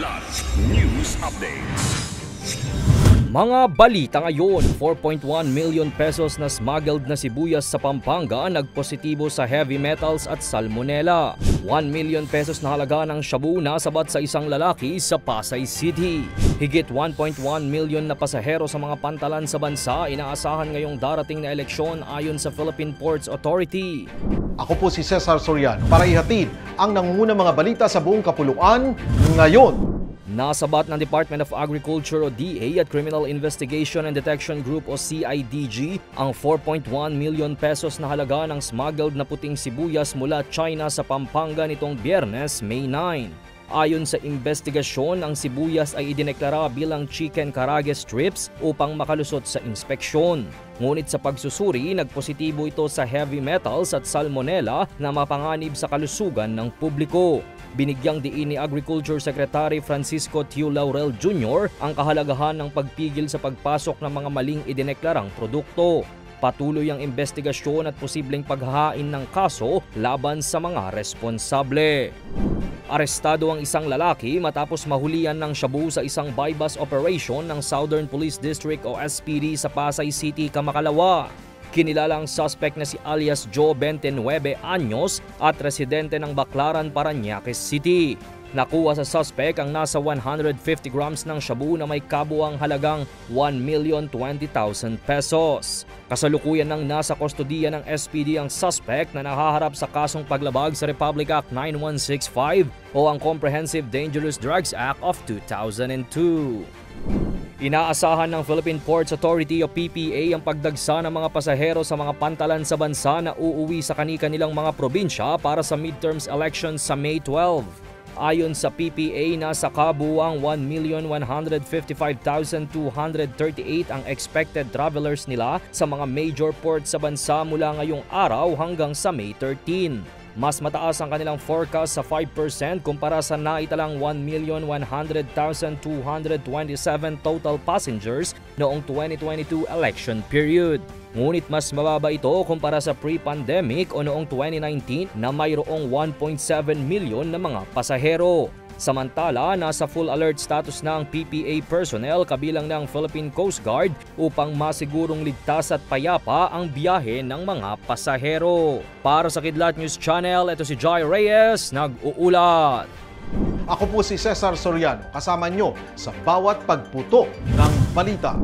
Kidlat News Updates. Mga balita ngayon, 4.1 million pesos na smuggled na sibuyas sa Pampanga nagpositibo sa heavy metals at salmonella. 1 million pesos na halaga ng shabu nasabat sa isang lalaki sa Pasay City. Higit 1.1 million na pasahero sa mga pantalan sa bansa inaasahan ngayong darating na eleksyon ayon sa Philippine Ports Authority. Ako po si Cesar Soriano para ihatid ang nangungunang mga balita sa buong kapuluan ngayon. Nasabat ng Department of Agriculture o DA at Criminal Investigation and Detection Group o CIDG ang 4.1 million pesos na halaga ng smuggled na puting sibuyas mula China sa Pampanga nitong Biyernes, May 9. Ayon sa investigasyon, ang sibuyas ay idineklara bilang chicken karage strips upang makalusot sa inspeksyon. Ngunit sa pagsusuri, nagpositibo ito sa heavy metals at salmonella na mapanganib sa kalusugan ng publiko. Binigyang diin ni Agriculture Secretary Francisco Tiu Laurel Jr. ang kahalagahan ng pagpigil sa pagpasok ng mga maling idineklarang produkto. Patuloy ang investigasyon at posibleng paghahain ng kaso laban sa mga responsable. Arestado ang isang lalaki matapos mahulihan ng shabu sa isang buy-bus operation ng Southern Police District o SPD sa Pasay City, Kamakalawa. Kinilala ang suspect na si alias Joe 29 anyos at residente ng Baclaran, Parañaque City. Nakuha sa suspect ang nasa 150 grams ng shabu na may kabuang halagang 1,020,000 pesos. Kasalukuyan nang nasa kustodiya ng SPD ang suspect na nahaharap sa kasong paglabag sa Republic Act 9165 o ang Comprehensive Dangerous Drugs Act of 2002. Inaasahan ng Philippine Ports Authority o PPA ang pagdagsa ng mga pasahero sa mga pantalan sa bansa na uuwi sa kani-kanilang mga probinsya para sa midterms elections sa May 12. Ayon sa PPA, nasa kabuuang 1,155,238 ang expected travelers nila sa mga major ports sa bansa mula ngayong araw hanggang sa May 13. Mas mataas ang kanilang forecast sa 5% kumpara sa naitalang 1,100,227 total passengers noong 2022 election period. Ngunit mas mababa ito kumpara sa pre-pandemic o noong 2019 na mayroong 1.7 milyon na mga pasahero. Samantala, nasa full alert status na ang PPA personnel kabilang ng Philippine Coast Guard upang masigurong ligtas at payapa ang biyahe ng mga pasahero. Para sa Kidlat News Channel, ito si Jai Reyes, nag-uulat. Ako po si Cesar Soriano, kasama nyo sa bawat pagputo ng balita.